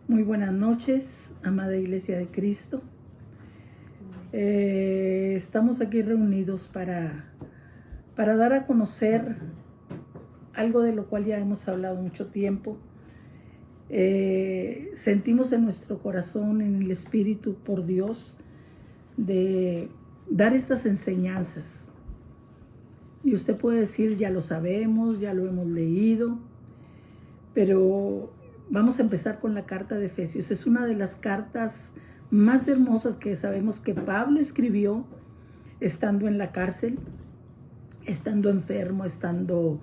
Muy buenas noches, amada Iglesia de Cristo. Estamos aquí reunidos para dar a conocer algo de lo cual ya hemos hablado mucho tiempo. Sentimos en nuestro corazón, en el Espíritu, por Dios, de dar estas enseñanzas. Y usted puede decir, ya lo sabemos, ya lo hemos leído, pero vamos a empezar con la carta de Efesios. Es una de las cartas más hermosas que sabemos que Pablo escribió estando en la cárcel, estando enfermo, estando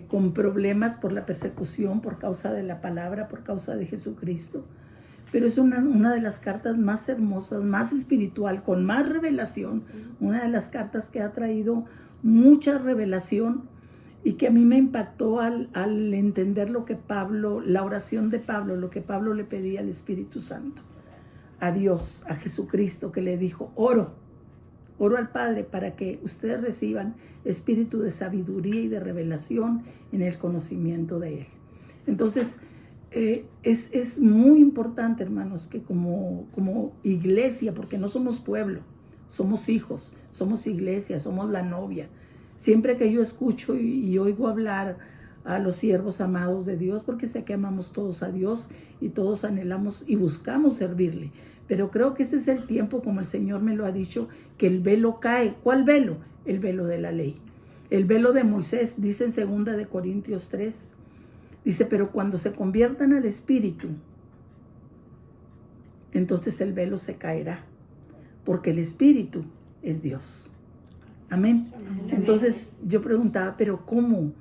con problemas por la persecución, por causa de la palabra, por causa de Jesucristo. Pero es una de las cartas más hermosas, más espiritual, con más revelación, una de las cartas que ha traído mucha revelación y que a mí me impactó al entender lo que Pablo, la oración de Pablo, lo que Pablo le pedía al Espíritu Santo, a Dios, a Jesucristo, que le dijo, oro al Padre para que ustedes reciban espíritu de sabiduría y de revelación en el conocimiento de Él. Entonces, es muy importante, hermanos, que como iglesia, porque no somos pueblo, somos hijos, somos iglesia, somos la novia. Siempre que yo escucho y oigo hablar a los siervos amados de Dios, porque sé que amamos todos a Dios y todos anhelamos y buscamos servirle. Pero creo que este es el tiempo, como el Señor me lo ha dicho, que el velo cae. ¿Cuál velo? El velo de la ley. El velo de Moisés, dice en 2 Corintios 3, dice, pero cuando se conviertan al Espíritu, entonces el velo se caerá, porque el Espíritu es Dios. Amén. Entonces yo preguntaba, pero ¿cómo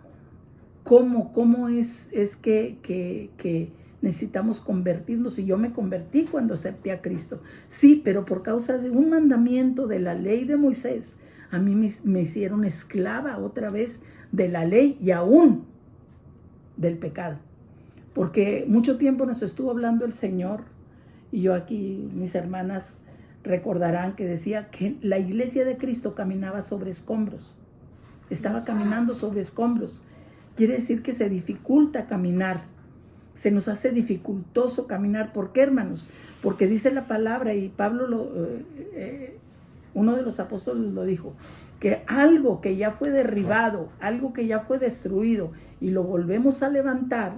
es que necesitamos convertirnos? Y yo me convertí cuando acepté a Cristo. Sí, pero por causa de un mandamiento de la ley de Moisés, a mí me hicieron esclava otra vez de la ley y aún del pecado. Porque mucho tiempo nos estuvo hablando el Señor, y yo aquí, mis hermanas recordarán que decía que la iglesia de Cristo caminaba sobre escombros. Estaba caminando sobre escombros. Quiere decir que se dificulta caminar. Se nos hace dificultoso caminar. ¿Por qué, hermanos? Porque dice la palabra, y Pablo, uno de los apóstoles lo dijo, que algo que ya fue derribado, algo que ya fue destruido, y lo volvemos a levantar,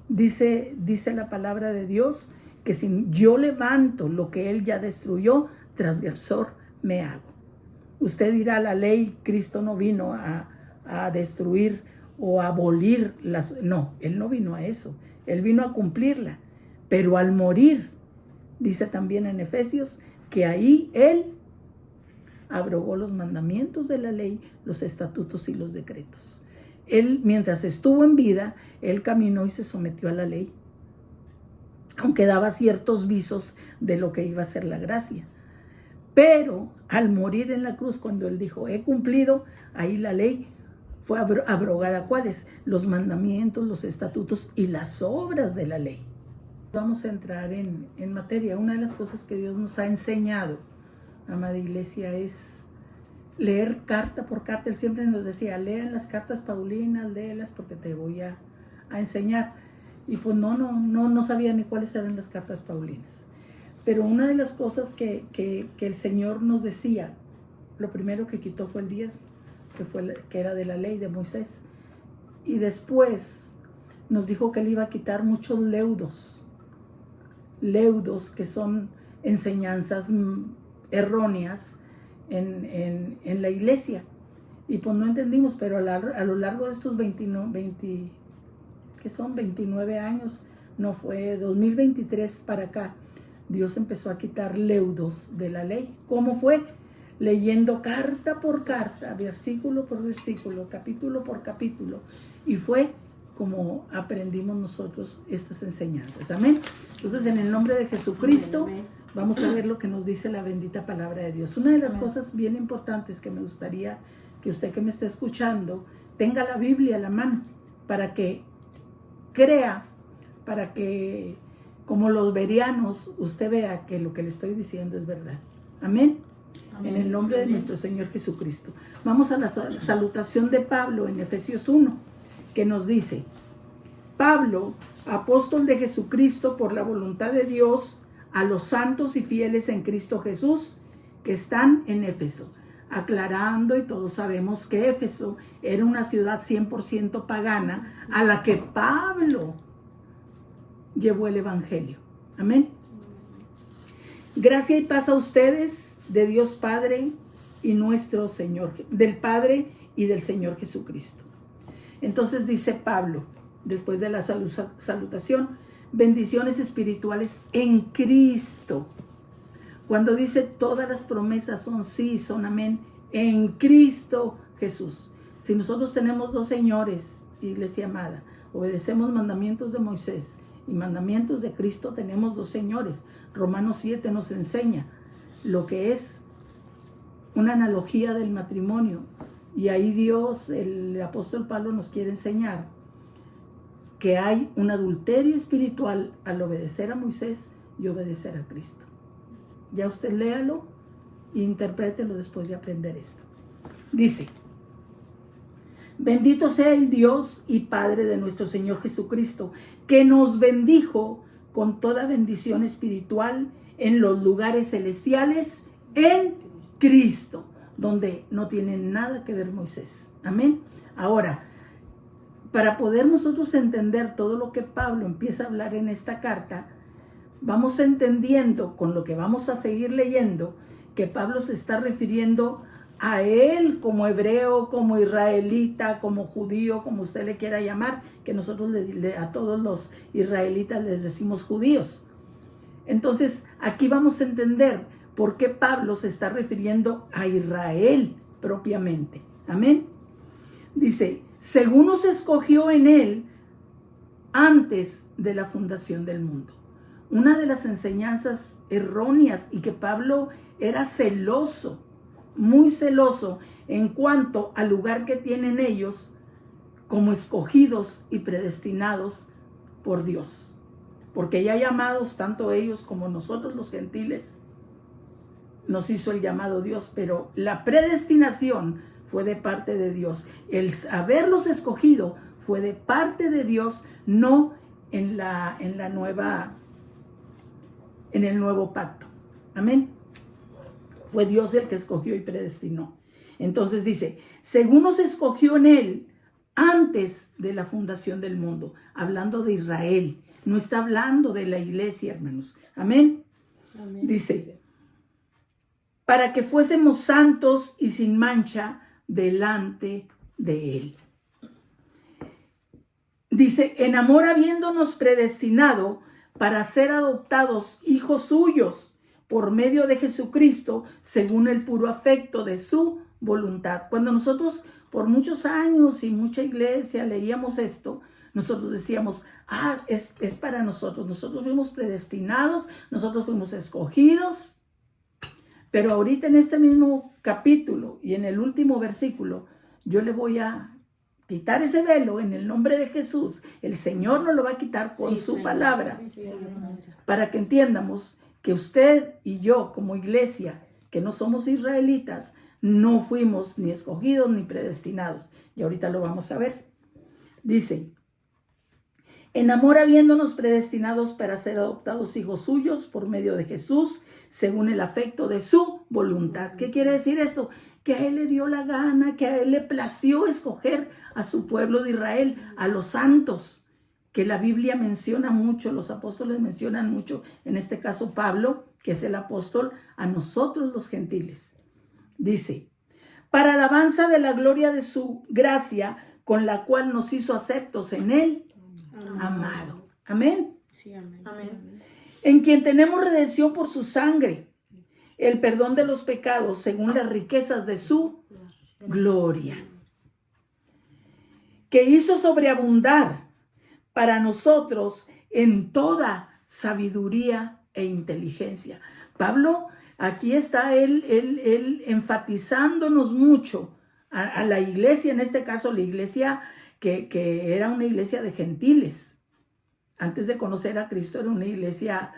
dice la palabra de Dios, que si yo levanto lo que Él ya destruyó, transgresor me hago. Usted dirá, la ley, Cristo no vino a destruir o a abolir las... No, Él no vino a eso. Él vino a cumplirla. Pero al morir, dice también en Efesios, que ahí Él abrogó los mandamientos de la ley, los estatutos y los decretos. Él, mientras estuvo en vida, Él caminó y se sometió a la ley, aunque daba ciertos visos de lo que iba a ser la gracia. Pero al morir en la cruz, cuando Él dijo, he cumplido, ahí la ley fue abrogada. ¿Cuáles? Los mandamientos, los estatutos y las obras de la ley. Vamos a entrar en materia. Una de las cosas que Dios nos ha enseñado, amada iglesia, es leer carta por carta. Él siempre nos decía, lean las cartas paulinas, léelas porque te voy a enseñar. Y pues no sabía ni cuáles eran las cartas paulinas. Pero una de las cosas que el Señor nos decía, lo primero que quitó fue el diezmo, que era de la ley de Moisés. Y después nos dijo que Él iba a quitar muchos leudos que son enseñanzas erróneas en la iglesia. Y pues no entendimos, pero a lo largo de estos 29 años, no fue 2023 para acá, Dios empezó a quitar leudos de la ley. ¿Cómo fue? Leyendo carta por carta, versículo por versículo, capítulo por capítulo. Y fue como aprendimos nosotros estas enseñanzas. Amén. Entonces, en el nombre de Jesucristo, vamos a ver lo que nos dice la bendita palabra de Dios. Una de las cosas bien importantes que me gustaría que usted que me está escuchando tenga la Biblia a la mano, para que crea, para que como los bereanos usted vea que lo que le estoy diciendo es verdad. Amén. Amén. En el nombre de nuestro Señor Jesucristo. Vamos a la salutación de Pablo en Efesios 1, que nos dice, Pablo, apóstol de Jesucristo por la voluntad de Dios, a los santos y fieles en Cristo Jesús que están en Éfeso. Aclarando, y todos sabemos que Éfeso era una ciudad 100% pagana a la que Pablo llevó el evangelio. Amén. Gracia y paz a ustedes de Dios Padre y nuestro Señor, del Padre y del Señor Jesucristo. Entonces dice Pablo, después de la salutación, bendiciones espirituales en Cristo. Cuando dice todas las promesas son sí, son amén, en Cristo Jesús. Si nosotros tenemos dos señores, iglesia amada, obedecemos mandamientos de Moisés y mandamientos de Cristo, tenemos dos señores. Romanos 7 nos enseña lo que es una analogía del matrimonio. Y ahí Dios, el apóstol Pablo nos quiere enseñar que hay un adulterio espiritual al obedecer a Moisés y obedecer a Cristo. Ya usted léalo e interprételo después de aprender esto. Dice: bendito sea el Dios y Padre de nuestro Señor Jesucristo, que nos bendijo con toda bendición espiritual en los lugares celestiales en Cristo, donde no tiene nada que ver Moisés. Amén. Ahora, para poder nosotros entender todo lo que Pablo empieza a hablar en esta carta, vamos entendiendo con lo que vamos a seguir leyendo que Pablo se está refiriendo a él como hebreo, como israelita, como judío, como usted le quiera llamar, que nosotros a todos los israelitas les decimos judíos. Entonces, aquí vamos a entender por qué Pablo se está refiriendo a Israel propiamente. Amén. Dice, según nos escogió en él antes de la fundación del mundo. Una de las enseñanzas erróneas, y que Pablo era celoso, muy celoso en cuanto al lugar que tienen ellos como escogidos y predestinados por Dios. Porque ya llamados, tanto ellos como nosotros los gentiles, nos hizo el llamado Dios, pero la predestinación fue de parte de Dios. El haberlos escogido fue de parte de Dios, no en el nuevo pacto. Amén. Fue Dios el que escogió y predestinó. Entonces dice, según nos escogió en él antes de la fundación del mundo, hablando de Israel, no está hablando de la iglesia, hermanos. Amén. Amén. Dice, para que fuésemos santos y sin mancha delante de él. Dice, en amor habiéndonos predestinado para ser adoptados hijos suyos por medio de Jesucristo, según el puro afecto de su voluntad. Cuando nosotros por muchos años y mucha iglesia leíamos esto, nosotros decíamos, es para nosotros. Nosotros fuimos predestinados, nosotros fuimos escogidos. Pero ahorita en este mismo capítulo y en el último versículo, yo le voy a quitar ese velo en el nombre de Jesús. El Señor nos lo va a quitar con su palabra, para que entiendamos que usted y yo como iglesia, que no somos israelitas, no fuimos ni escogidos ni predestinados. Y ahorita lo vamos a ver. Dice, en amor habiéndonos predestinados para ser adoptados hijos suyos por medio de Jesús, según el afecto de su voluntad. ¿Qué quiere decir esto? Que a él le dio la gana, que a él le plació escoger a su pueblo de Israel, a los santos, que la Biblia menciona mucho, los apóstoles mencionan mucho, en este caso Pablo, que es el apóstol, a nosotros los gentiles. Dice, para alabanza de la gloria de su gracia, con la cual nos hizo aceptos en él, amado. Amén. Sí, amén. Amén. En quien tenemos redención por su sangre, el perdón de los pecados según las riquezas de su gloria, que hizo sobreabundar para nosotros en toda sabiduría e inteligencia. Pablo, aquí está él enfatizándonos mucho a la iglesia, en este caso la iglesia que era una iglesia de gentiles. Antes de conocer a Cristo era una iglesia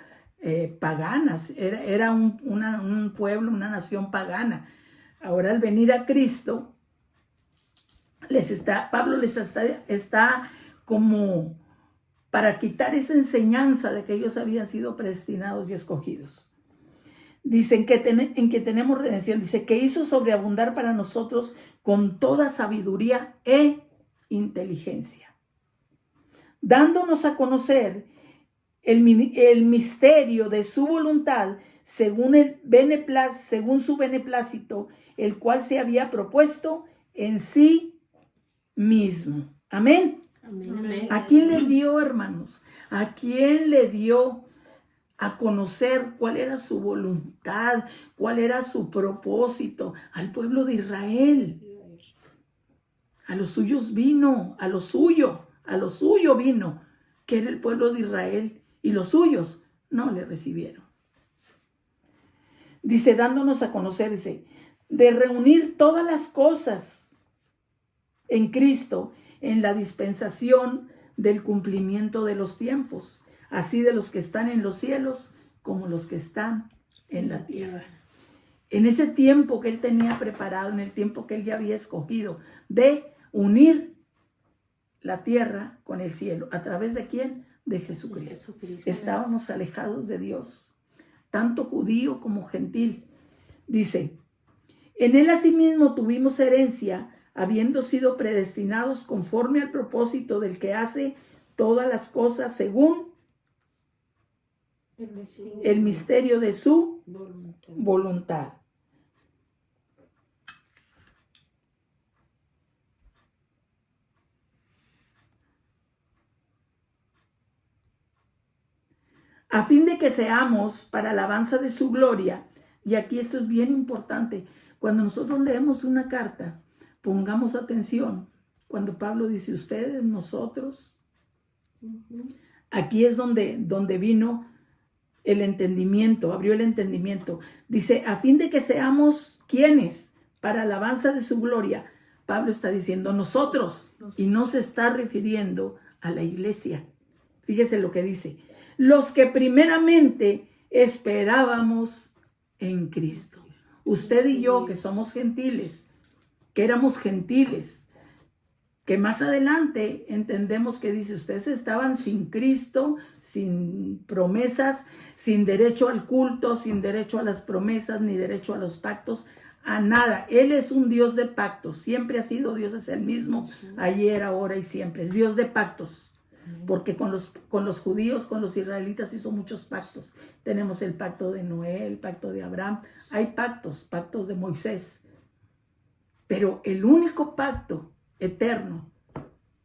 pagana, era un pueblo, una nación pagana. Ahora al venir a Cristo, Pablo les está como para quitar esa enseñanza de que ellos habían sido predestinados y escogidos. Dice en que tenemos redención. Dice que hizo sobreabundar para nosotros con toda sabiduría e inteligencia, dándonos a conocer el misterio de su voluntad según su beneplácito, el cual se había propuesto en sí mismo. Amén. Amén. ¿A quién le dio, hermanos? ¿A quién le dio a conocer cuál era su voluntad, cuál era su propósito? Al pueblo de Israel. A los suyos vino, a lo suyo vino, que era el pueblo de Israel, y los suyos no le recibieron. Dice, dándonos a conocer, dice, de reunir todas las cosas en Cristo, en la dispensación del cumplimiento de los tiempos, así de los que están en los cielos como los que están en la tierra. En ese tiempo que él tenía preparado, en el tiempo que él ya había escogido, de unir la tierra con el cielo. ¿A través de quién? De Jesucristo. Estábamos alejados de Dios, tanto judío como gentil. Dice, en él asimismo tuvimos herencia, habiendo sido predestinados conforme al propósito del que hace todas las cosas según el misterio de su voluntad. A fin de que seamos para alabanza de su gloria. Y aquí esto es bien importante. Cuando nosotros leemos una carta, pongamos atención. Cuando Pablo dice ustedes, nosotros, aquí es donde vino el entendimiento, abrió el entendimiento. Dice, a fin de que seamos, ¿quiénes? Para alabanza de su gloria. Pablo está diciendo nosotros, y no se está refiriendo a la iglesia. Fíjese lo que dice. Los que primeramente esperábamos en Cristo. Usted y yo, que somos gentiles, que éramos gentiles, que más adelante entendemos que dice, ustedes estaban sin Cristo, sin promesas, sin derecho al culto, sin derecho a las promesas, ni derecho a los pactos, a nada. Él es un Dios de pactos, siempre ha sido Dios, es el mismo, ayer, ahora y siempre. Es Dios de pactos. Porque con los judíos, con los israelitas hizo muchos pactos. Tenemos el pacto de Noé, el pacto de Abraham. Hay pactos de Moisés. Pero el único pacto eterno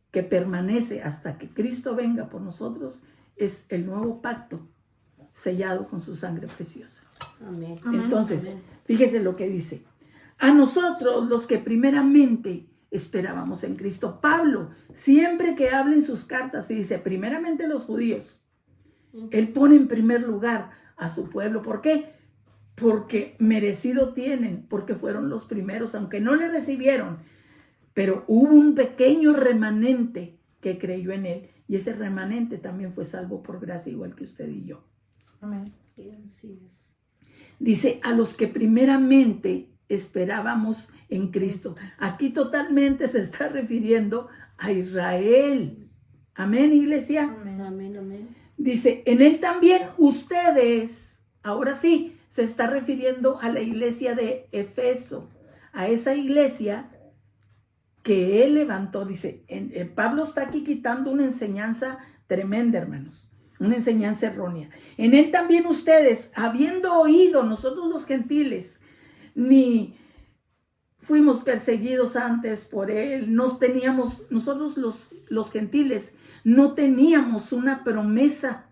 que permanece hasta que Cristo venga por nosotros es el nuevo pacto sellado con su sangre preciosa. Amén. Entonces, Amén. Fíjese lo que dice. A nosotros los que primeramente esperábamos en Cristo. Pablo, siempre que habla en sus cartas y dice primeramente los judíos, él pone en primer lugar a su pueblo. ¿Por qué? Porque merecido tienen, porque fueron los primeros, aunque no le recibieron, pero hubo un pequeño remanente que creyó en él, y ese remanente también fue salvo por gracia, igual que usted y yo. Amén. Así es. Dice, a los que primeramente esperábamos en Cristo. Aquí totalmente se está refiriendo a Israel. Amén, iglesia. Amén. Amén. Amén. Dice, en él también ustedes, ahora sí, se está refiriendo a la iglesia de Efeso, a esa iglesia que él levantó. Dice, Pablo está aquí quitando una enseñanza tremenda, hermanos, una enseñanza errónea. En él también ustedes, habiendo oído, nosotros los gentiles, ni fuimos perseguidos antes por él, nosotros los gentiles, no teníamos una promesa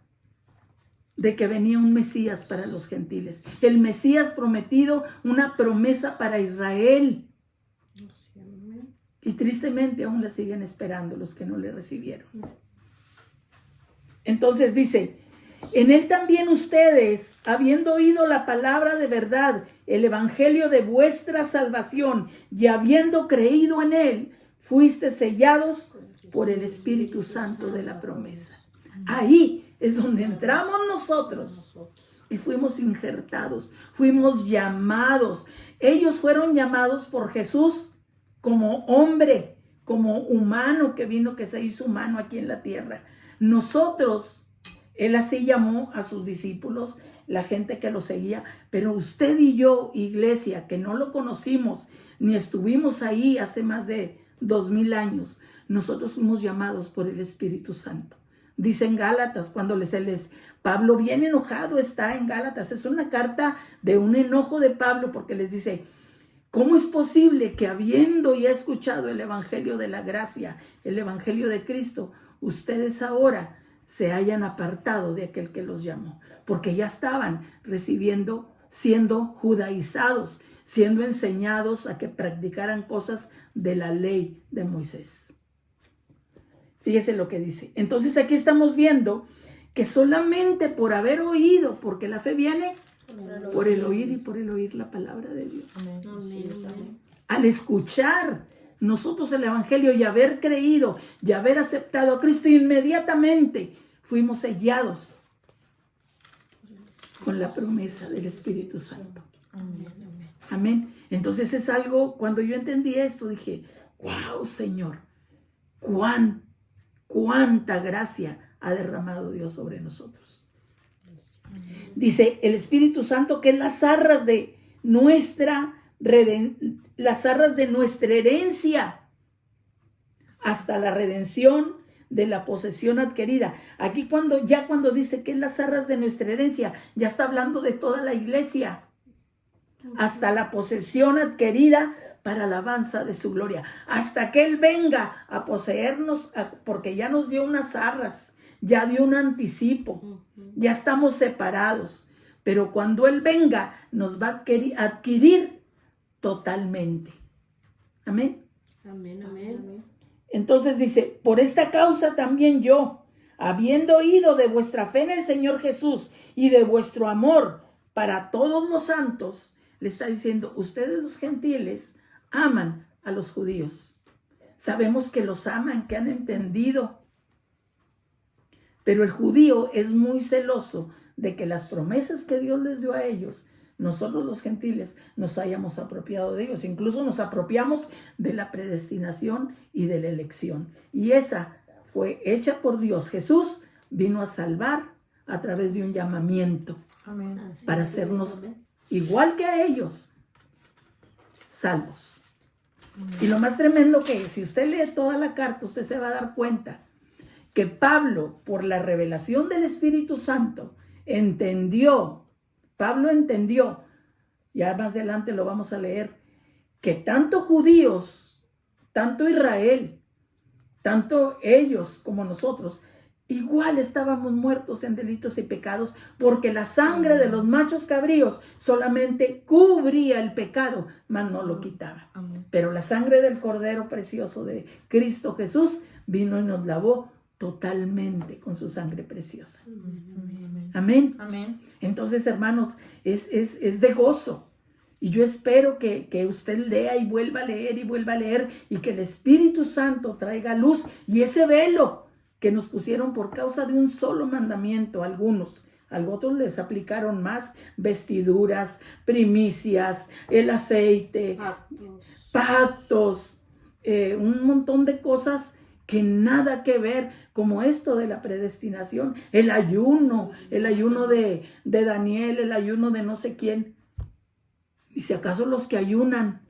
de que venía un Mesías para los gentiles. El Mesías prometido, una promesa para Israel. Y tristemente aún la siguen esperando los que no le recibieron. Entonces dice, en él también ustedes, habiendo oído la palabra de verdad, el evangelio de vuestra salvación, y habiendo creído en él, fuiste sellados por el Espíritu Santo de la promesa. Ahí es donde entramos nosotros y fuimos injertados, fuimos llamados. Ellos fueron llamados por Jesús como hombre, como humano que vino, que se hizo humano aquí en la tierra. Nosotros, él así llamó a sus discípulos, la gente que lo seguía, pero usted y yo, iglesia, que no lo conocimos, ni estuvimos ahí hace más de 2000 años, nosotros fuimos llamados por el Espíritu Santo. Dice en Gálatas, cuando Pablo bien enojado está en Gálatas, es una carta de un enojo de Pablo porque les dice, ¿cómo es posible que habiendo ya escuchado el evangelio de la gracia, el evangelio de Cristo, ustedes ahora se hayan apartado de aquel que los llamó? Porque ya estaban siendo judaizados, siendo enseñados a que practicaran cosas de la ley de Moisés. Fíjese lo que dice. Entonces aquí estamos viendo que solamente por haber oído, porque la fe viene por el oír y por el oír la palabra de Dios. Amén. Amén. Al escuchar nosotros el evangelio y haber creído y haber aceptado a Cristo, inmediatamente fuimos sellados con la promesa del Espíritu Santo. Amén. Amén. Entonces es algo, cuando yo entendí esto, dije, wow, Señor, cuánta gracia ha derramado Dios sobre nosotros. Dice el Espíritu Santo que es las arras de nuestra herencia hasta la redención de la posesión adquirida. Aquí cuando dice que es las arras de nuestra herencia, ya está hablando de toda la iglesia, hasta la posesión adquirida para alabanza de su gloria, hasta que Él venga a poseernos, porque ya nos dio unas arras, ya dio un anticipo, ya estamos separados, pero cuando Él venga nos va a adquirir totalmente. Amén. Amén. Amén. Entonces dice, por esta causa también yo, habiendo oído de vuestra fe en el Señor Jesús y de vuestro amor para todos los santos, le está diciendo, ustedes los gentiles aman a los judíos. Sabemos que los aman, que han entendido. Pero el judío es muy celoso de que las promesas que Dios les dio a ellos, nosotros los gentiles nos hayamos apropiado de ellos. Incluso nos apropiamos de la predestinación y de la elección. Y esa fue hecha por Dios. Jesús vino a salvar a través de un llamamiento. Amén. Para hacernos igual que a ellos, salvos. Y lo más tremendo que si usted lee toda la carta, usted se va a dar cuenta que Pablo, por la revelación del Espíritu Santo, Pablo entendió, ya más adelante lo vamos a leer, que tanto judíos, tanto Israel, tanto ellos como nosotros, igual estábamos muertos en delitos y pecados, porque la sangre de los machos cabríos solamente cubría el pecado, mas no lo quitaba. Amén. Pero la sangre del Cordero precioso de Cristo Jesús vino y nos lavó totalmente con su sangre preciosa. Amén. Amén. Amén. Entonces, hermanos, es de gozo. Y yo espero que usted lea y vuelva a leer y que el Espíritu Santo traiga luz y ese velo que nos pusieron por causa de un solo mandamiento, a otros les aplicaron más vestiduras, primicias, el aceite, pactos, un montón de cosas que nada que ver, como esto de la predestinación, el ayuno de Daniel, el ayuno de no sé quién. Y si acaso los que ayunan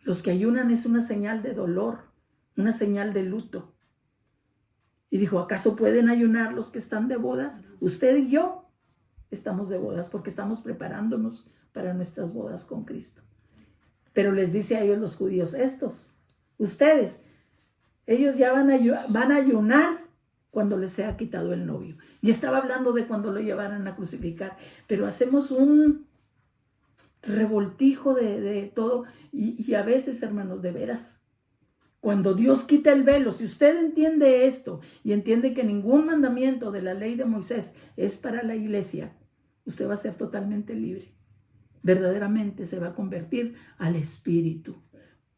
es una señal de dolor, una señal de luto. Y dijo, ¿acaso pueden ayunar los que están de bodas? Usted y yo estamos de bodas porque estamos preparándonos para nuestras bodas con Cristo. Pero les dice a ellos los judíos, ustedes, ellos ya van a ayunar cuando les sea quitado el novio. Y estaba hablando de cuando lo llevaran a crucificar, pero hacemos un revoltijo de todo y a veces, hermanos, de veras, cuando Dios quita el velo, si usted entiende esto y entiende que ningún mandamiento de la ley de Moisés es para la iglesia, usted va a ser totalmente libre. Verdaderamente se va a convertir al Espíritu.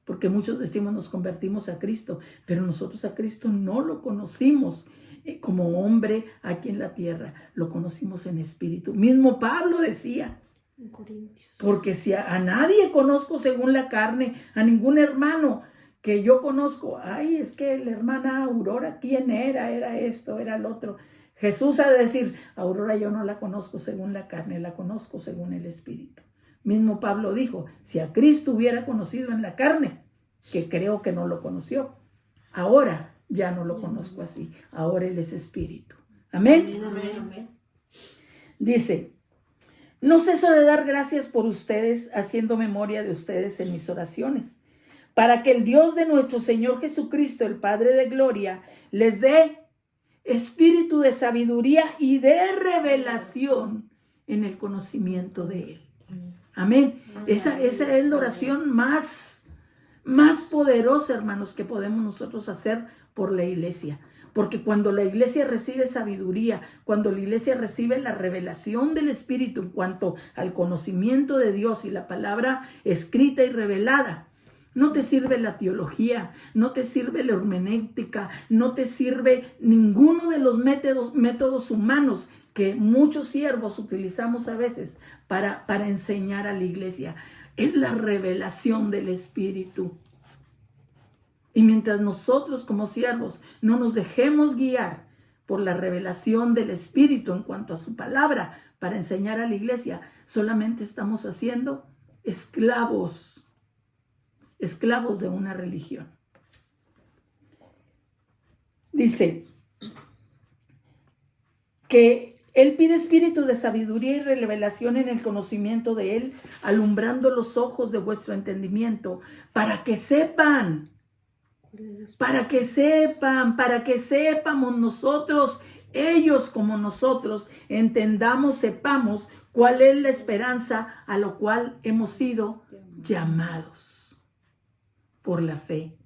Porque muchos decimos nos convertimos a Cristo, pero nosotros a Cristo no lo conocimos como hombre aquí en la tierra, lo conocimos en espíritu. Mismo Pablo decía, porque si a nadie conozco según la carne, a ningún hermano que yo conozco, ay, es que la hermana Aurora, ¿quién era? Era esto, era el otro. Jesús ha de decir, Aurora yo no la conozco según la carne, la conozco según el Espíritu. Mismo Pablo dijo, si a Cristo hubiera conocido en la carne, que creo que no lo conoció, ahora ya no lo conozco así, ahora Él es Espíritu. Amén. Amén. Dice, no ceso de dar gracias por ustedes, haciendo memoria de ustedes en mis oraciones, para que el Dios de nuestro Señor Jesucristo, el Padre de gloria, les dé espíritu de sabiduría y de revelación en el conocimiento de Él. Amén. Esa es la oración más poderosa, hermanos, que podemos nosotros hacer por la iglesia. Porque cuando la iglesia recibe sabiduría, cuando la iglesia recibe la revelación del Espíritu en cuanto al conocimiento de Dios y la palabra escrita y revelada, no te sirve la teología, no te sirve la hermenéutica, no te sirve ninguno de los métodos humanos que muchos siervos utilizamos a veces para enseñar a la iglesia. Es la revelación del Espíritu. Y mientras nosotros como siervos no nos dejemos guiar por la revelación del Espíritu en cuanto a su palabra para enseñar a la iglesia, solamente estamos haciendo esclavos de una religión. Dice que Él pide espíritu de sabiduría y revelación en el conocimiento de Él, alumbrando los ojos de vuestro entendimiento, para que sepamos nosotros, ellos como nosotros, entendamos, sepamos cuál es la esperanza a lo cual hemos sido llamados por la fe,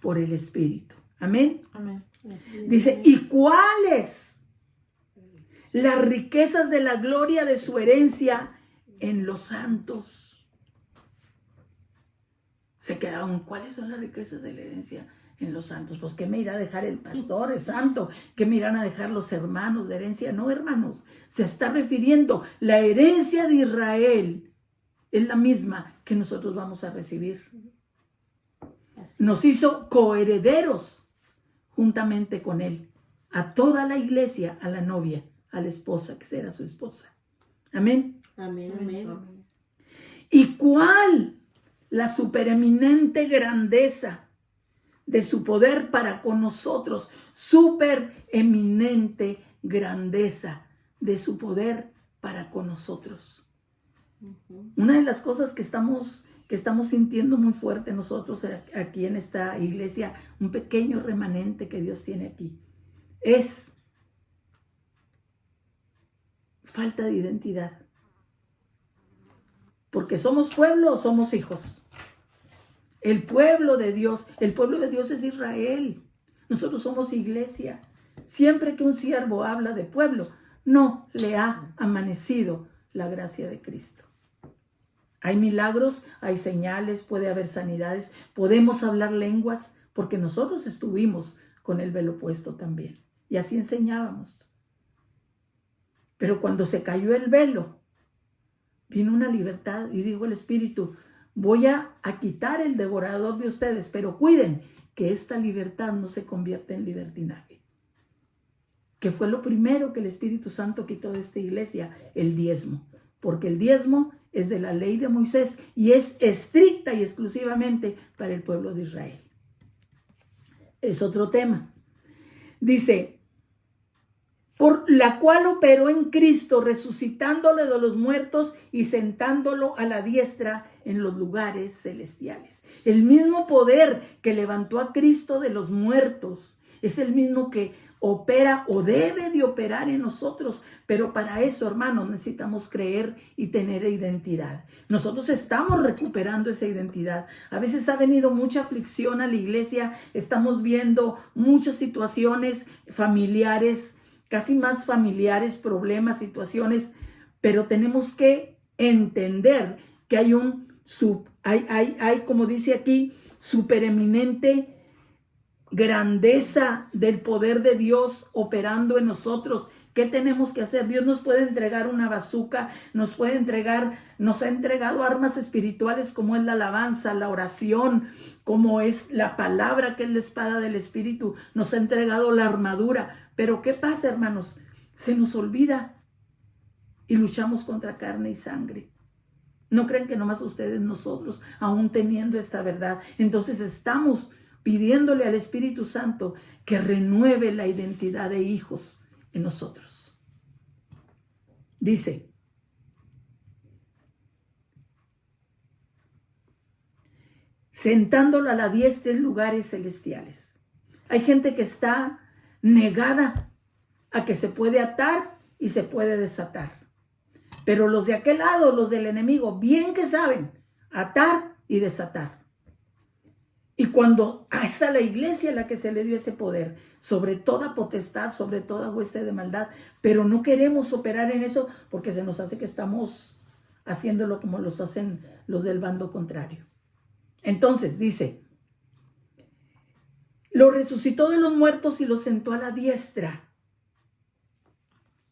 por el Espíritu. Amén. Amén. Dice, ¿y cuáles las riquezas de la gloria de su herencia en los santos? Se quedaron, ¿cuáles son las riquezas de la herencia en los santos? Pues, ¿qué me irá a dejar el pastor, el santo? ¿Qué me irán a dejar los hermanos de herencia? No, hermanos, se está refiriendo, la herencia de Israel es la misma que nosotros vamos a recibir. Nos hizo coherederos juntamente con Él, a toda la iglesia, a la novia, a la esposa, que será su esposa. Amén. Amén. Amén. ¿Y cuál la supereminente grandeza de su poder para con nosotros? Supereminente grandeza de su poder para con nosotros. Una de las cosas que estamos sintiendo muy fuerte nosotros aquí en esta iglesia, un pequeño remanente que Dios tiene aquí, es falta de identidad. Porque somos pueblo o somos hijos. El pueblo de Dios es Israel. Nosotros somos iglesia. Siempre que un siervo habla de pueblo, no le ha amanecido la gracia de Cristo. Hay milagros, hay señales, puede haber sanidades, podemos hablar lenguas, porque nosotros estuvimos con el velo puesto también. Y así enseñábamos. Pero cuando se cayó el velo, vino una libertad y dijo el Espíritu, voy a quitar el devorador de ustedes, pero cuiden que esta libertad no se convierta en libertinaje. Que fue lo primero que el Espíritu Santo quitó de esta iglesia, el diezmo. Porque el diezmo es de la ley de Moisés y es estricta y exclusivamente para el pueblo de Israel. Es otro tema. Dice, por la cual operó en Cristo, resucitándole de los muertos y sentándolo a la diestra en los lugares celestiales. El mismo poder que levantó a Cristo de los muertos es el mismo que opera o debe de operar en nosotros, pero para eso, hermanos, necesitamos creer y tener identidad. Nosotros estamos recuperando esa identidad. A veces ha venido mucha aflicción a la iglesia, estamos viendo muchas situaciones familiares, casi más familiares, problemas, situaciones, pero tenemos que entender que hay como dice aquí, supereminente grandeza del poder de Dios operando en nosotros, ¿Qué tenemos que hacer? Dios nos puede entregar una bazooka, nos ha entregado armas espirituales como es la alabanza, la oración, como es la palabra que es la espada del Espíritu. Nos ha entregado la armadura. Pero ¿qué pasa, hermanos? Se nos olvida y luchamos contra carne y sangre. No crean que nomás ustedes, nosotros, aún teniendo esta verdad. Entonces estamos pidiéndole al Espíritu Santo que renueve la identidad de hijos en nosotros. Dice, sentándolo a la diestra en lugares celestiales. Hay gente que está negada a que se puede atar y se puede desatar. Pero los de aquel lado, los del enemigo, bien que saben atar y desatar. Y cuando es a la iglesia a la que se le dio ese poder, sobre toda potestad, sobre toda hueste de maldad, pero no queremos operar en eso porque se nos hace que estamos haciéndolo como los hacen los del bando contrario. Entonces dice, lo resucitó de los muertos y lo sentó a la diestra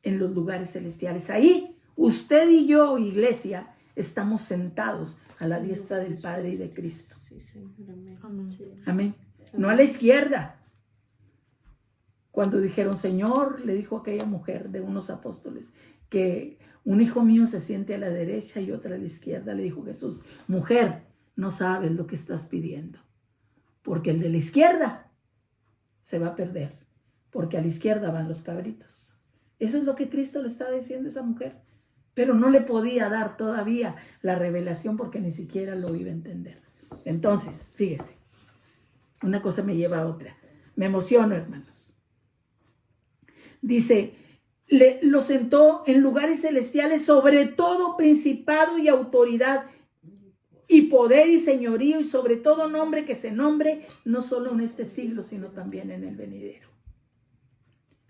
en los lugares celestiales. Ahí usted y yo, iglesia, estamos sentados a la diestra del Padre y de Cristo. Sí, Señor. Amén. Amén. Sí. Amén. No a la izquierda. Cuando dijeron, Señor, le dijo aquella mujer de unos apóstoles, que un hijo mío se siente a la derecha y otro a la izquierda, le dijo Jesús, mujer, no sabes lo que estás pidiendo, porque el de la izquierda se va a perder, porque a la izquierda van los cabritos. Eso es lo que Cristo le estaba diciendo a esa mujer, pero no le podía dar todavía la revelación porque ni siquiera lo iba a entender. Entonces, fíjese, una cosa me lleva a otra. Me emociono, hermanos. Dice, lo sentó en lugares celestiales sobre todo principado y autoridad y poder y señorío y sobre todo nombre que se nombre no solo en este siglo, sino también en el venidero.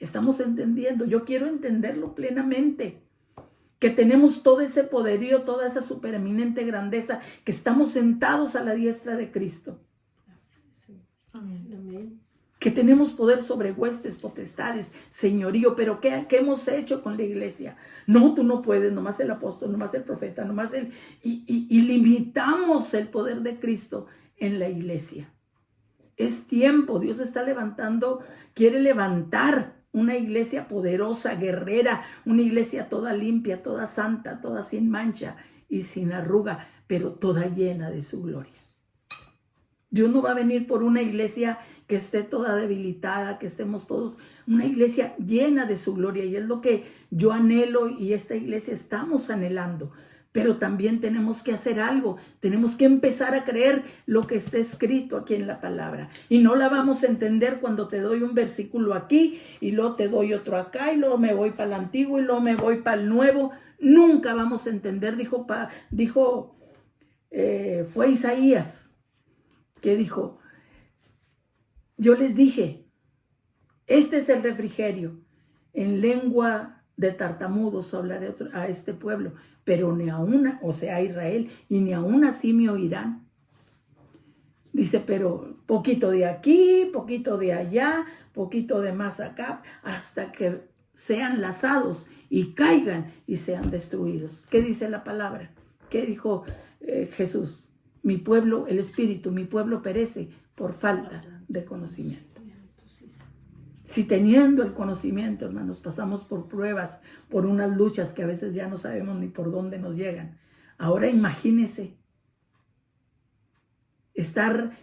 Estamos entendiendo, yo quiero entenderlo plenamente, que tenemos todo ese poderío, toda esa supereminente grandeza, que estamos sentados a la diestra de Cristo. Así es, Señor. Amén. Amén. Que tenemos poder sobre huestes, potestades, señorío, pero ¿qué hemos hecho con la iglesia? No, tú no puedes, nomás el apóstol, nomás el profeta, nomás el... Y limitamos el poder de Cristo en la iglesia. Es tiempo, Dios está levantando, quiere levantar una iglesia poderosa, guerrera, una iglesia toda limpia, toda santa, toda sin mancha y sin arruga, pero toda llena de su gloria. Dios no va a venir por una iglesia que esté toda debilitada, que estemos todos, una iglesia llena de su gloria, y es lo que yo anhelo y esta iglesia estamos anhelando. Pero también tenemos que hacer algo, tenemos que empezar a creer lo que está escrito aquí en la palabra. Y no la vamos a entender cuando te doy un versículo aquí y luego te doy otro acá y luego me voy para el antiguo y luego me voy para el nuevo. Nunca vamos a entender, fue Isaías que dijo, yo les dije, este es el refrigerio, en lengua de tartamudos hablaré a este pueblo, pero ni a una, o sea, a Israel, y ni aún así me oirán. Dice, pero poquito de aquí, poquito de allá, poquito de más acá, hasta que sean lazados y caigan y sean destruidos. ¿Qué dice la palabra? ¿Qué dijo Jesús? Mi pueblo, el espíritu, mi pueblo perece por falta de conocimiento. Si teniendo el conocimiento, hermanos, pasamos por pruebas, por unas luchas que a veces ya no sabemos ni por dónde nos llegan. Ahora imagínese estar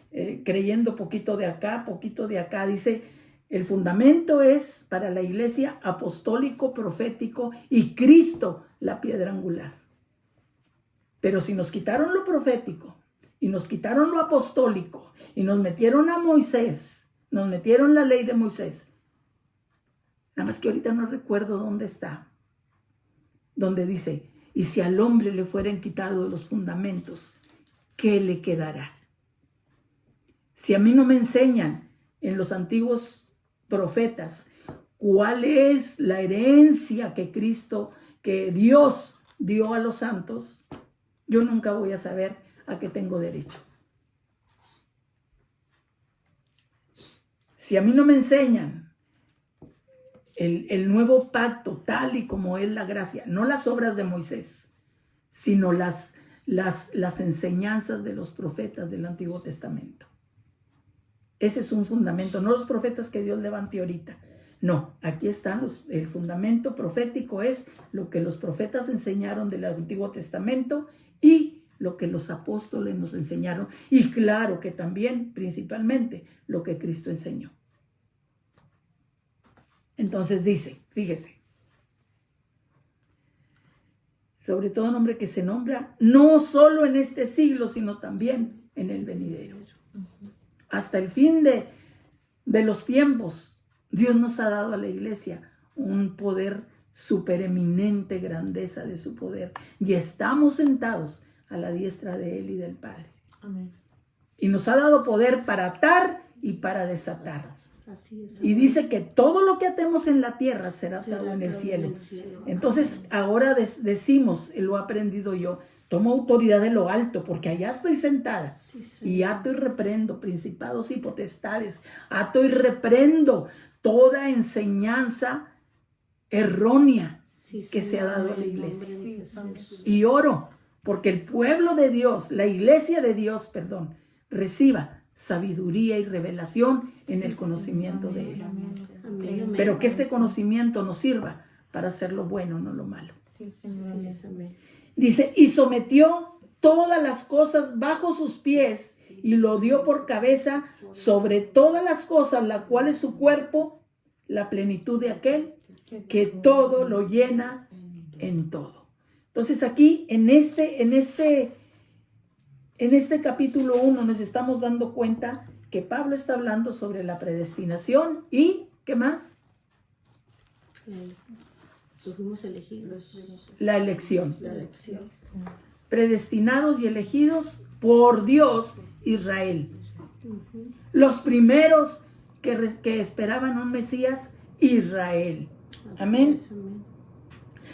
creyendo poquito de acá, poquito de acá. Dice, el fundamento es para la iglesia apostólico, profético y Cristo la piedra angular. Pero si nos quitaron lo profético y nos quitaron lo apostólico y nos metieron a Moisés, nos metieron la ley de Moisés, nada más que ahorita no recuerdo dónde está, donde dice, y si al hombre le fueran quitados los fundamentos, ¿qué le quedará? Si a mí no me enseñan en los antiguos profetas cuál es la herencia que Dios dio a los santos, yo nunca voy a saber a qué tengo derecho. Si a mí no me enseñan el nuevo pacto tal y como es la gracia, no las obras de Moisés, sino las enseñanzas de los profetas del Antiguo Testamento. Ese es un fundamento, no los profetas que Dios levante ahorita. No, aquí están el fundamento profético es lo que los profetas enseñaron del Antiguo Testamento y lo que los apóstoles nos enseñaron. Y claro que también, principalmente, lo que Cristo enseñó. Entonces dice, fíjese, sobre todo nombre que se nombra no solo en este siglo, sino también en el venidero. Hasta el fin de los tiempos, Dios nos ha dado a la iglesia un poder supereminente, grandeza de su poder. Y estamos sentados a la diestra de Él y del Padre. Amén. Y nos ha dado poder para atar y para desatar. Así es. Y dice que todo lo que atemos en la tierra será atado en el cielo. Entonces ahora decimos, lo he aprendido yo, tomo autoridad de lo alto porque allá estoy sentada. Sí, Y ato y reprendo principados y potestades. Ato y reprendo toda enseñanza errónea que se ha dado a la iglesia. Y oro porque el pueblo de Dios, la iglesia de Dios, perdón, reciba sabiduría y revelación en el conocimiento de Él. Amén. Pero que este conocimiento nos sirva para hacer lo bueno, no lo malo. Sí, Señor. Amén. Dice, y sometió todas las cosas bajo sus pies y lo dio por cabeza sobre todas las cosas, la cual es su cuerpo, la plenitud de aquel que todo lo llena en todo. Entonces aquí en este capítulo 1 nos estamos dando cuenta que Pablo está hablando sobre la predestinación y ¿qué más? Fuimos elegidos. La elección. La elección. Predestinados y elegidos por Dios, Israel. Los primeros que esperaban un Mesías, Israel. Amén.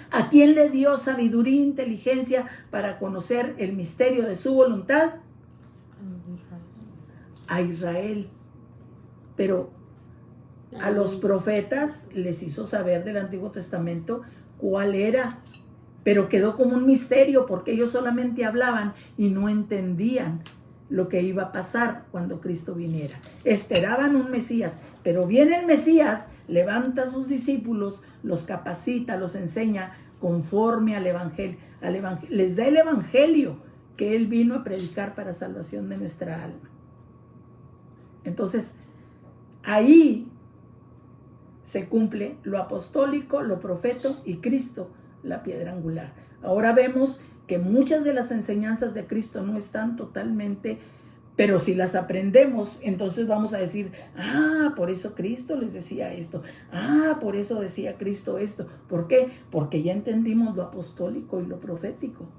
¿A quién le dio sabiduría e inteligencia para conocer el misterio de su voluntad? A Israel. Pero a los profetas les hizo saber del Antiguo Testamento cuál era, pero quedó como un misterio porque ellos solamente hablaban y no entendían lo que iba a pasar cuando Cristo viniera. Esperaban un Mesías, pero viene el Mesías, levanta a sus discípulos, los capacita, los enseña conforme al evangelio, les da el evangelio que Él vino a predicar para salvación de nuestra alma. Entonces, ahí se cumple lo apostólico, lo profético y Cristo, la piedra angular. Ahora vemos que muchas de las enseñanzas de Cristo no están totalmente, pero si las aprendemos, entonces vamos a decir, por eso Cristo les decía esto, por eso decía Cristo esto. ¿Por qué? Porque ya entendimos lo apostólico y lo profético.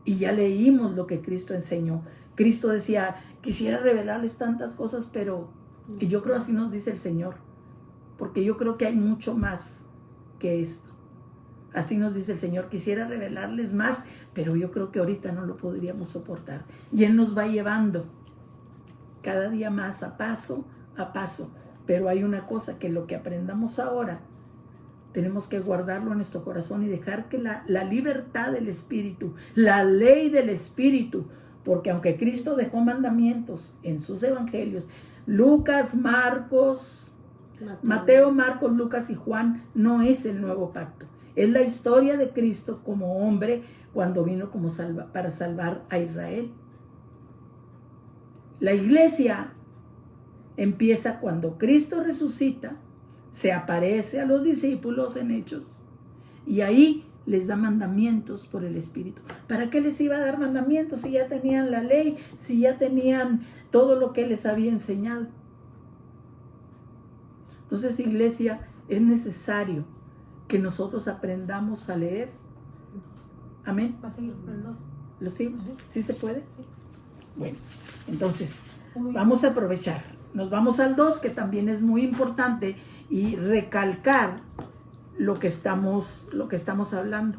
Y ya leímos lo que Cristo enseñó. Cristo decía, quisiera revelarles tantas cosas, pero, y yo creo así nos dice el Señor, porque yo creo que hay mucho más que esto. Así nos dice el Señor, quisiera revelarles más, pero yo creo que ahorita no lo podríamos soportar. Y Él nos va llevando cada día más a paso. Pero hay una cosa, que lo que aprendamos ahora, tenemos que guardarlo en nuestro corazón y dejar que la libertad del Espíritu, la ley del Espíritu, porque aunque Cristo dejó mandamientos en sus evangelios, Lucas, Marcos, Mateo, Marcos, Lucas y Juan, no es el nuevo pacto. Es la historia de Cristo como hombre cuando vino para salvar a Israel. La iglesia empieza cuando Cristo resucita, se aparece a los discípulos en Hechos y ahí les da mandamientos por el Espíritu. ¿Para qué les iba a dar mandamientos si ya tenían la ley, si ya tenían todo lo que les había enseñado? Entonces, iglesia, es necesario que nosotros aprendamos a leer. Amén. ¿Va a seguir con el 2? ¿Lo sigo? ¿Sí se puede? Sí. Bueno, entonces vamos a aprovechar. Nos vamos al 2, que también es muy importante, y recalcar lo que estamos hablando.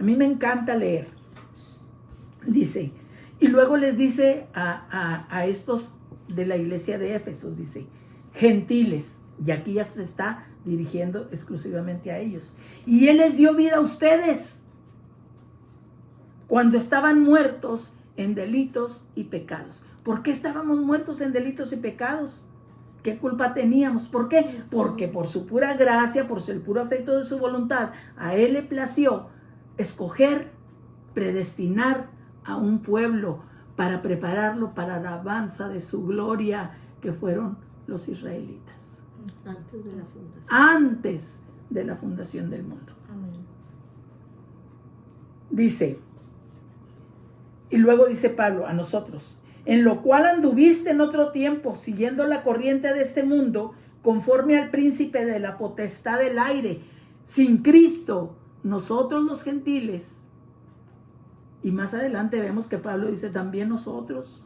A mí me encanta leer. Dice, y luego les dice a estos de la iglesia de Éfeso, dice, gentiles. Y aquí ya se está dirigiendo exclusivamente a ellos. Y Él les dio vida a ustedes cuando estaban muertos en delitos y pecados. ¿Por qué estábamos muertos en delitos y pecados? ¿Qué culpa teníamos? ¿Por qué? Porque por su pura gracia, por el puro afecto de su voluntad, a Él le plació escoger, predestinar a un pueblo para prepararlo para la alabanza de su gloria, que fueron los israelitas. Antes de la fundación. Antes de la fundación del mundo. Amén. Dice, y luego dice Pablo a nosotros, en lo cual anduviste en otro tiempo, siguiendo la corriente de este mundo, conforme al príncipe de la potestad del aire, sin Cristo, nosotros los gentiles. Y más adelante vemos que Pablo dice también nosotros,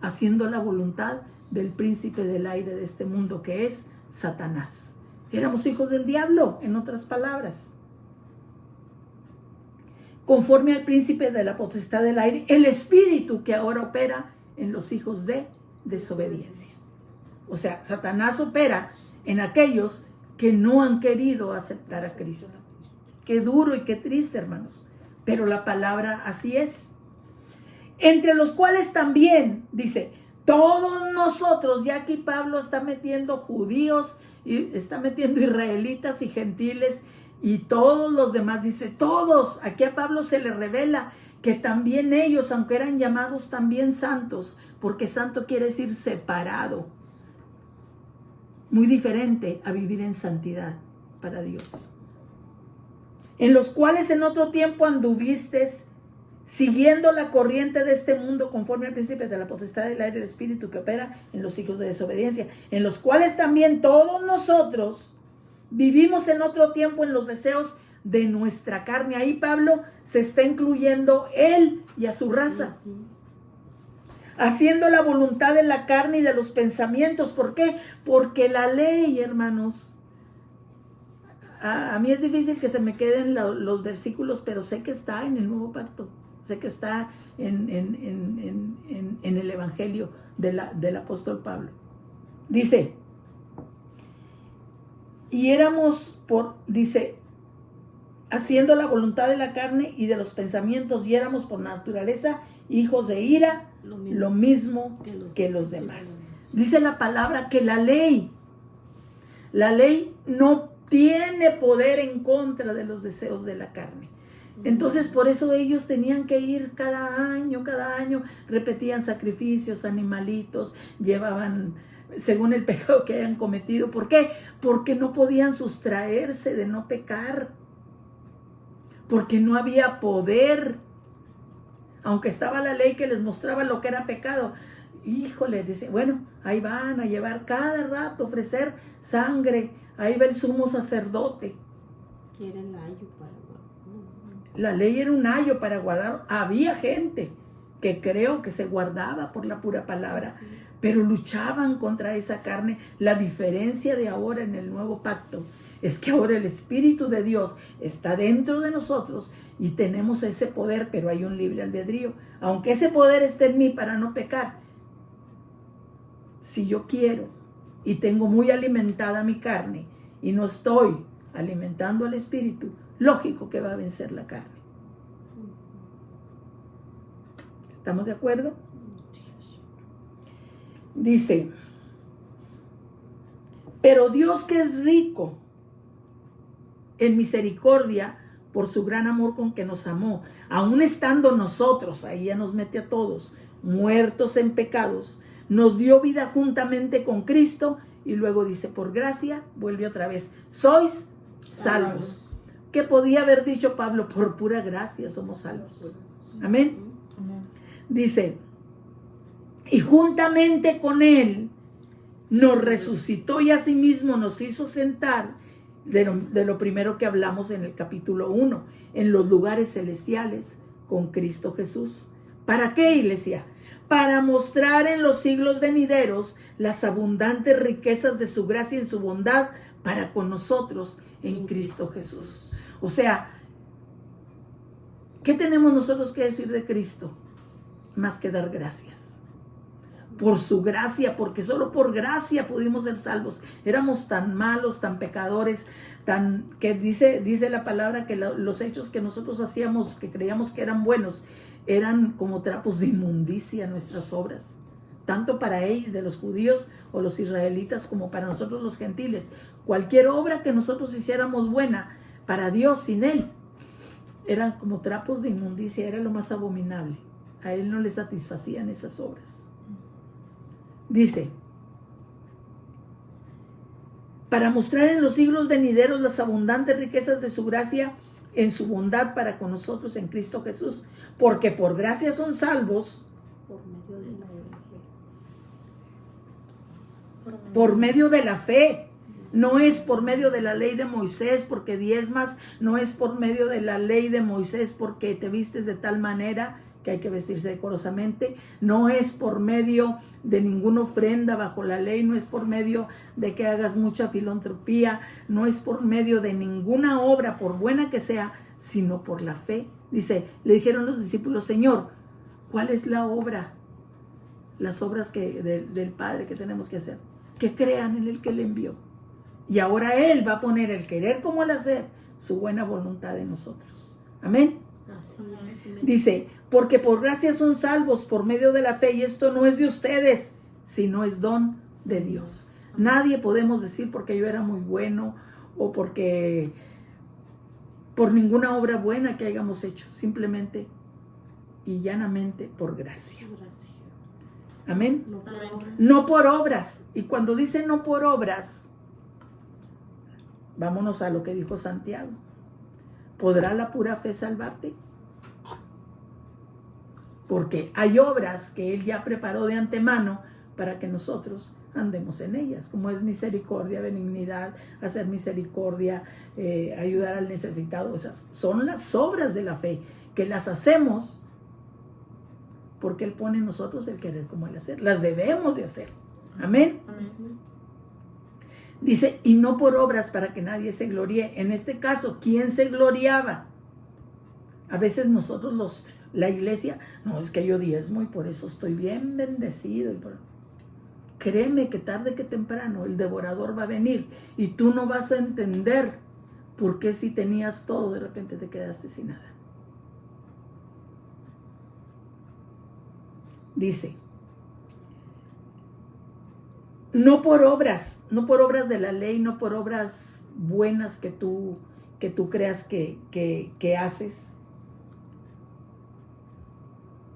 haciendo la voluntad del príncipe del aire de este mundo, que es Satanás. Éramos hijos del diablo, en otras palabras. Conforme al príncipe de la potestad del aire, el espíritu que ahora opera en los hijos de desobediencia. O sea, Satanás opera en aquellos que no han querido aceptar a Cristo. Qué duro y qué triste, hermanos. Pero la palabra así es. Entre los cuales también, dice, todos nosotros, ya aquí Pablo está metiendo judíos, y está metiendo israelitas y gentiles, y todos los demás, dice, todos. Aquí a Pablo se le revela que también ellos, aunque eran llamados también santos, porque santo quiere decir separado, muy diferente a vivir en santidad para Dios. En los cuales en otro tiempo anduviste siguiendo la corriente de este mundo, conforme al príncipe de la potestad del aire, el espíritu que opera en los hijos de desobediencia, en los cuales también todos nosotros vivimos en otro tiempo en los deseos de nuestra carne. Ahí Pablo se está incluyendo él y a su raza, haciendo la voluntad de la carne y de los pensamientos. ¿Por qué? Porque la ley, hermanos, a mí es difícil que se me queden los versículos, pero sé que está en el Nuevo Pacto, sé que está en el Evangelio del apóstol Pablo. Dice, y éramos dice, haciendo la voluntad de la carne y de los pensamientos, y éramos por naturaleza hijos de ira, lo mismo que los demás. Dice la palabra que la ley no tiene poder en contra de los deseos de la carne. Entonces por eso ellos tenían que ir cada año, repetían sacrificios, animalitos, llevaban según el pecado que hayan cometido. ¿Por qué? Porque no podían sustraerse de no pecar, porque no había poder. Aunque estaba la ley que les mostraba lo que era pecado, híjole, dice, bueno, ahí van a llevar cada rato, ofrecer sangre. Ahí va el sumo sacerdote. Era el ayo para guardar. La ley era un ayo para guardar. Había gente que creo que se guardaba por la pura palabra, pero luchaban contra esa carne. La diferencia de ahora en el nuevo pacto es que ahora el Espíritu de Dios está dentro de nosotros y tenemos ese poder, pero hay un libre albedrío. Aunque ese poder esté en mí para no pecar, si yo quiero y tengo muy alimentada mi carne y no estoy alimentando al Espíritu, lógico que va a vencer la carne. ¿Estamos de acuerdo? Dice, pero Dios, que es rico en misericordia por su gran amor con que nos amó, aun estando nosotros, ahí ya nos mete a todos, muertos en pecados, nos dio vida juntamente con Cristo. Y luego dice, por gracia, vuelve otra vez, sois salvos. ¿Qué podía haber dicho Pablo? Por pura gracia somos salvos. Amén. Amén. Dice, y juntamente con Él nos resucitó y asimismo nos hizo sentar, de lo primero que hablamos en el capítulo 1, en los lugares celestiales con Cristo Jesús. ¿Para qué, iglesia? Para mostrar en los siglos venideros las abundantes riquezas de su gracia y en su bondad para con nosotros en Cristo Jesús. O sea, ¿qué tenemos nosotros que decir de Cristo? Más que dar gracias. por su gracia, porque solo por gracia pudimos ser salvos. Éramos tan malos, tan pecadores, que dice la palabra que los hechos que nosotros hacíamos, que creíamos que eran buenos, eran como trapos de inmundicia nuestras obras, tanto para ellos, de los judíos o los israelitas, como para nosotros los gentiles. Cualquier obra que nosotros hiciéramos buena para Dios sin Él, eran como trapos de inmundicia, era lo más abominable. A Él no le satisfacían esas obras. Dice, para mostrar en los siglos venideros las abundantes riquezas de su gracia en su bondad para con nosotros en Cristo Jesús, porque por gracia son salvos por medio de la fe. No es por medio de la ley de Moisés porque diezmas, no es por medio de la ley de Moisés porque te vistes de tal manera que hay que vestirse decorosamente, no es por medio de ninguna ofrenda bajo la ley, no es por medio de que hagas mucha filantropía, no es por medio de ninguna obra, por buena que sea, sino por la fe. Dice, le dijeron los discípulos, Señor, ¿cuál es la obra? Las obras del Padre que tenemos que hacer. Que crean en el que le envió. Y ahora Él va a poner el querer como el hacer, su buena voluntad en nosotros. Amén. Dice, porque por gracia son salvos por medio de la fe, y esto no es de ustedes, sino es don de Dios. Nadie podemos decir porque yo era muy bueno o porque por ninguna obra buena que hayamos hecho, simplemente y llanamente por gracia. Amén. No por obras. Y cuando dice no por obras, vámonos a lo que dijo Santiago. ¿Podrá la pura fe salvarte? Porque hay obras que Él ya preparó de antemano para que nosotros andemos en ellas, como es misericordia, benignidad, hacer misericordia, ayudar al necesitado. Esas son las obras de la fe, que las hacemos porque Él pone en nosotros el querer como el hacer. Las debemos de hacer. Amén. Amén. Dice, y no por obras para que nadie se gloríe. En este caso, ¿quién se gloriaba? A veces nosotros la iglesia, no, es que yo diezmo y por eso estoy bien bendecido. Créeme que tarde que temprano el devorador va a venir y tú no vas a entender por qué si tenías todo de repente te quedaste sin nada. Dice, no por obras de la ley, no por obras buenas que tú creas que haces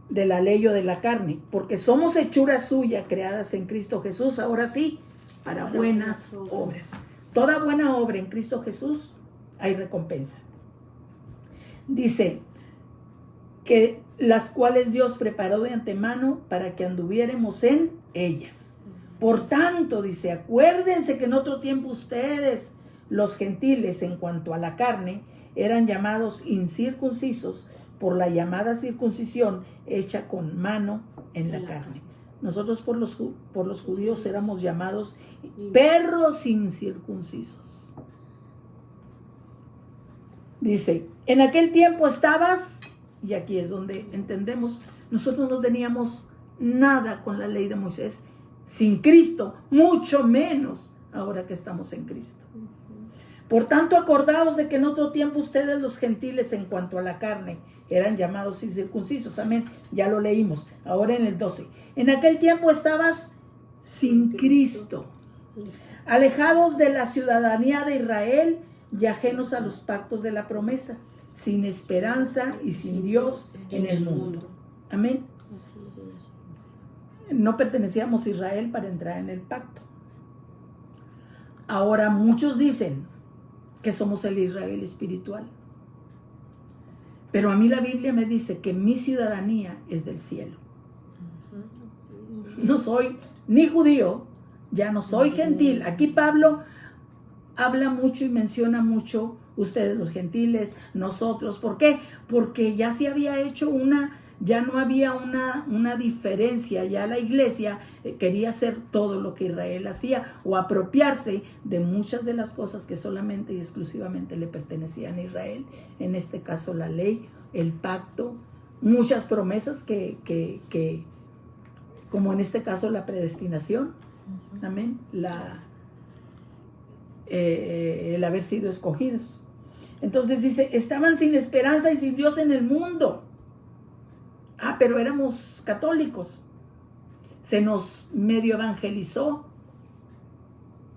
de la ley o de la carne, porque somos hechura suya, creadas en Cristo Jesús, ahora sí, para buenas obras. Toda buena obra en Cristo Jesús hay recompensa. Dice que las cuales Dios preparó de antemano para que anduviéramos en ellas. Por tanto, dice, acuérdense que en otro tiempo ustedes, los gentiles, en cuanto a la carne, eran llamados incircuncisos por la llamada circuncisión hecha con mano en la carne. Nosotros por los judíos éramos llamados perros incircuncisos. Dice, en aquel tiempo estabas, y aquí es donde entendemos, nosotros no teníamos nada con la ley de Moisés, sin Cristo, mucho menos ahora que estamos en Cristo. Por tanto, acordaos de que en otro tiempo ustedes los gentiles en cuanto a la carne eran llamados incircuncisos. Amén. Ya lo leímos. Ahora en el 12. En aquel tiempo estabas sin Cristo, alejados de la ciudadanía de Israel y ajenos a los pactos de la promesa, sin esperanza y sin Dios en el mundo. Amén. No pertenecíamos a Israel para entrar en el pacto. Ahora muchos dicen que somos el Israel espiritual. Pero a mí la Biblia me dice que mi ciudadanía es del cielo. No soy ni judío, ya no soy gentil. Aquí Pablo habla mucho y menciona mucho ustedes los gentiles, nosotros. ¿Por qué? Porque ya se había hecho ya no había una diferencia. Ya la iglesia quería hacer todo lo que Israel hacía o apropiarse de muchas de las cosas que solamente y exclusivamente le pertenecían a Israel. En este caso la ley, el pacto, muchas promesas que como en este caso la predestinación, amén, el haber sido escogidos. Entonces dice, estaban sin esperanza y sin Dios en el mundo. Pero éramos católicos. Se nos medio evangelizó,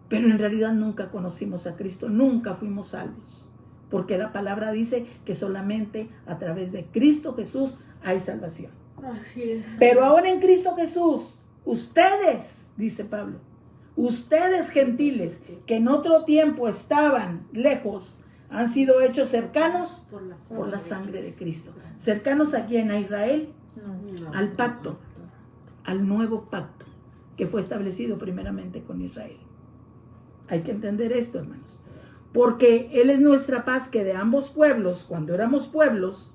pero en realidad nunca conocimos a Cristo, nunca fuimos salvos, porque la palabra dice que solamente a través de Cristo Jesús hay salvación. Así es. Pero ahora en Cristo Jesús, ustedes, dice Pablo, ustedes gentiles que en otro tiempo estaban lejos, han sido hechos cercanos por la sangre de Cristo. ¿Cercanos a quién? ¿A Israel? No. Al pacto, al nuevo pacto que fue establecido primeramente con Israel. Hay que entender esto, hermanos, porque Él es nuestra paz, que de ambos pueblos, cuando éramos pueblos,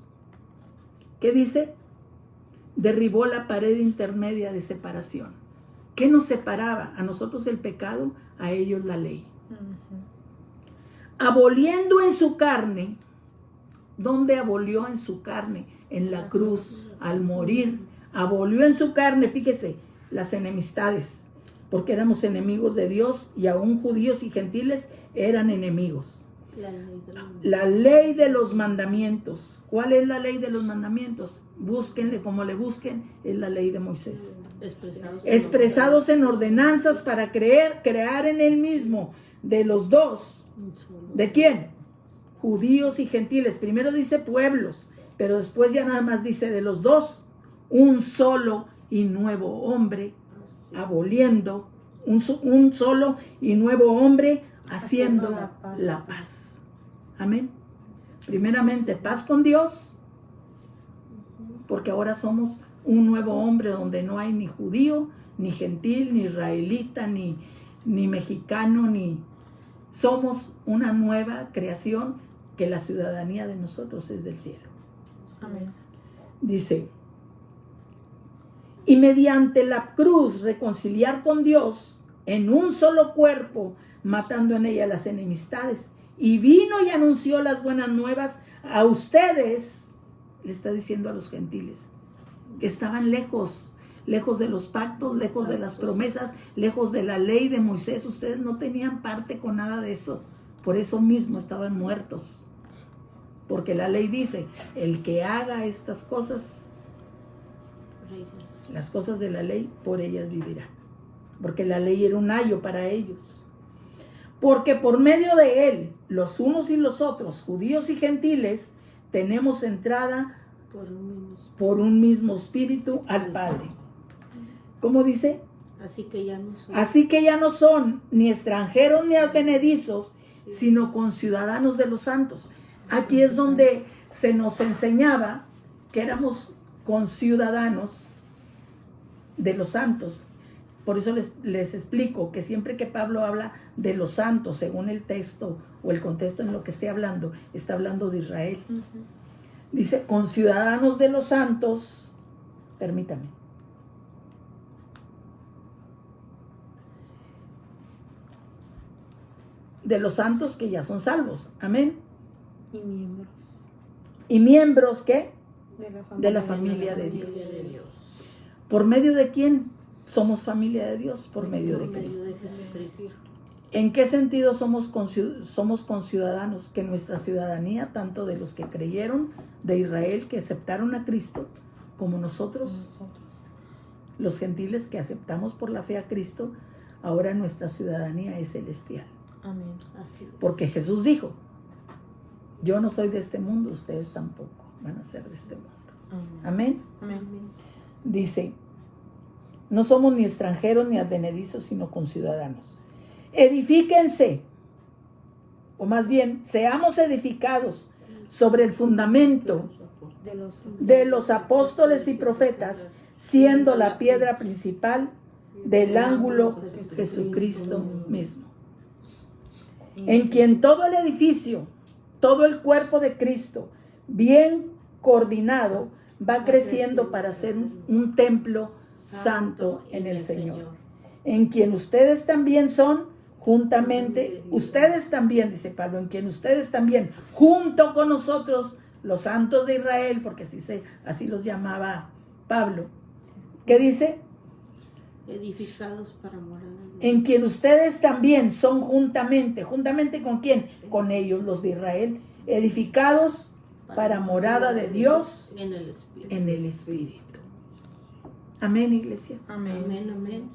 ¿qué dice? Derribó la pared intermedia de separación. ¿Qué nos separaba? A nosotros el pecado, a ellos la ley. Aboliendo en su carne. ¿Dónde abolió en su carne? En la cruz, al morir. Abolió en su carne, fíjese, las enemistades, porque éramos enemigos de Dios, y aún judíos y gentiles eran enemigos. La ley de los mandamientos. ¿Cuál es la ley de los mandamientos? Búsquenle como le busquen, es la ley de Moisés. Expresados en ordenanzas para crear en él mismo de los dos. ¿De quién? Judíos y gentiles. Primero dice pueblos, pero después ya nada más dice de los dos, un solo y nuevo hombre, aboliendo un solo y nuevo hombre, haciendo la paz. Amén. Primeramente, paz con Dios, porque ahora somos un nuevo hombre donde no hay ni judío, ni gentil, ni israelita, ni mexicano, ni... Somos una nueva creación, que la ciudadanía de nosotros es del cielo. Amén. Dice, y mediante la cruz reconciliar con Dios en un solo cuerpo, matando en ella las enemistades. Y vino y anunció las buenas nuevas a ustedes, le está diciendo a los gentiles, que estaban lejos de los pactos, lejos de las promesas, lejos de la ley de Moisés. Ustedes no tenían parte con nada de eso. Por eso mismo estaban muertos. Porque la ley dice, el que haga estas cosas, las cosas de la ley, por ellas vivirá. Porque la ley era un ayo para ellos. Porque por medio de él, los unos y los otros, judíos y gentiles, tenemos entrada por un mismo espíritu al Padre. ¿Cómo dice? Así que ya no son ni extranjeros ni advenedizos, sino conciudadanos de los santos. Aquí es donde se nos enseñaba que éramos conciudadanos de los santos. Por eso les explico que siempre que Pablo habla de los santos, según el texto o el contexto en lo que esté hablando, está hablando de Israel. Dice, conciudadanos de los santos, permítame. De los santos que ya son salvos. Amén. Y miembros. ¿Y miembros qué? De la familia de Dios. ¿Por medio de quién somos familia de Dios? Por medio de Cristo. ¿En qué sentido somos conciudadanos? Que nuestra ciudadanía, tanto de los que creyeron de Israel, que aceptaron a Cristo, como nosotros, los gentiles que aceptamos por la fe a Cristo, ahora nuestra ciudadanía es celestial. Amén. Así es. Porque Jesús dijo, yo no soy de este mundo, ustedes tampoco van a ser de este mundo. Amén. Amén. Dice, no somos ni extranjeros ni advenedizos, sino conciudadanos. Edifíquense, o más bien, seamos edificados sobre el fundamento de los apóstoles y profetas, siendo la piedra principal del ángulo Jesucristo mismo, en quien todo el edificio, todo el cuerpo de Cristo, bien coordinado, va creciendo para ser un templo santo en el Señor, en quien ustedes también son juntamente, ustedes también, dice Pablo, en quien ustedes también, junto con nosotros, los santos de Israel, porque así los llamaba Pablo, ¿qué dice? edificados para morada de Dios. en quien ustedes también son juntamente ¿con quién? Con ellos, los de Israel, edificados para morada de Dios en el Espíritu. en el Espíritu. Amén, iglesia. Amén. Amén, amén.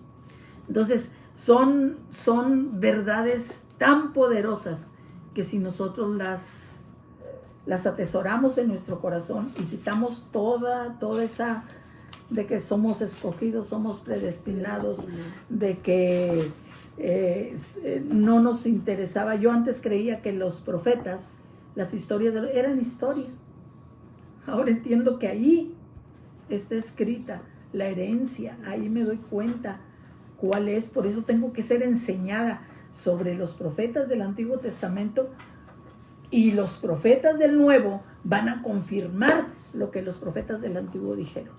Entonces, son verdades tan poderosas que si nosotros las atesoramos en nuestro corazón y quitamos toda esa de que somos escogidos, somos predestinados, de que no nos interesaba. Yo antes creía que los profetas, las historias eran historia. Ahora entiendo que ahí está escrita la herencia, ahí me doy cuenta cuál es. Por eso tengo que ser enseñada sobre los profetas del Antiguo Testamento, y los profetas del Nuevo van a confirmar lo que los profetas del Antiguo dijeron.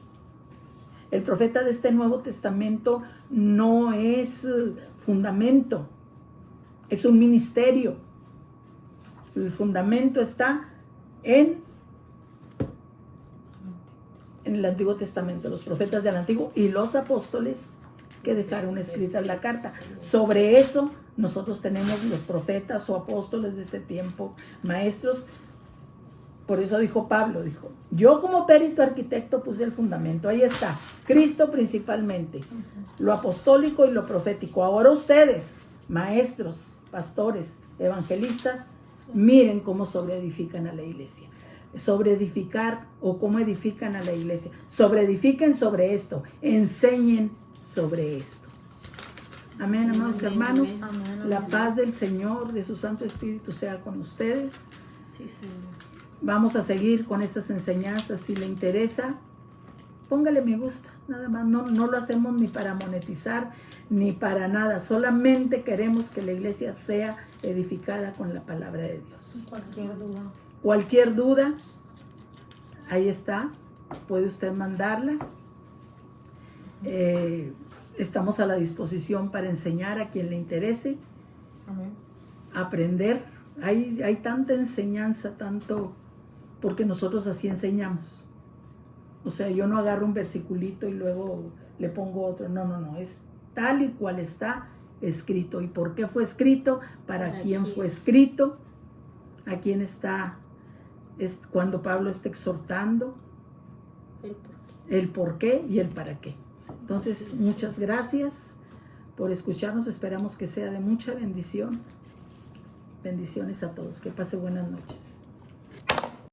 El profeta de este Nuevo Testamento no es fundamento, es un ministerio. El fundamento está en el Antiguo Testamento, los profetas del Antiguo y los apóstoles que dejaron escrita la carta. Sobre eso nosotros tenemos los profetas o apóstoles de este tiempo, maestros. Por eso dijo Pablo, dijo, yo como perito arquitecto puse el fundamento, ahí está, Cristo principalmente, lo apostólico y lo profético. Ahora ustedes, maestros, pastores, evangelistas, miren cómo sobreedifican a la iglesia. Sobreedificar o cómo edifican a la iglesia. Sobreedifiquen sobre esto, enseñen sobre esto. Amén, amados hermanos. Amén. La paz del Señor, de su Santo Espíritu sea con ustedes. Sí, Señor. Vamos a seguir con estas enseñanzas. Si le interesa, póngale me gusta, nada más. No lo hacemos ni para monetizar, ni para nada. Solamente queremos que la iglesia sea edificada con la palabra de Dios. Cualquier duda. Cualquier duda, ahí está, puede usted mandarla. Estamos a la disposición para enseñar a quien le interese, Amén. aprender. Hay tanta enseñanza, tanto, porque nosotros así enseñamos. O sea, yo no agarro un versiculito y luego le pongo otro. No, es tal y cual está escrito. ¿Y por qué fue escrito? ¿Para quién fue escrito? ¿A quién está? Es cuando Pablo está exhortando el por qué y el para qué. Entonces, muchas gracias por escucharnos. Esperamos que sea de mucha bendición. Bendiciones a todos. Que pase buenas noches.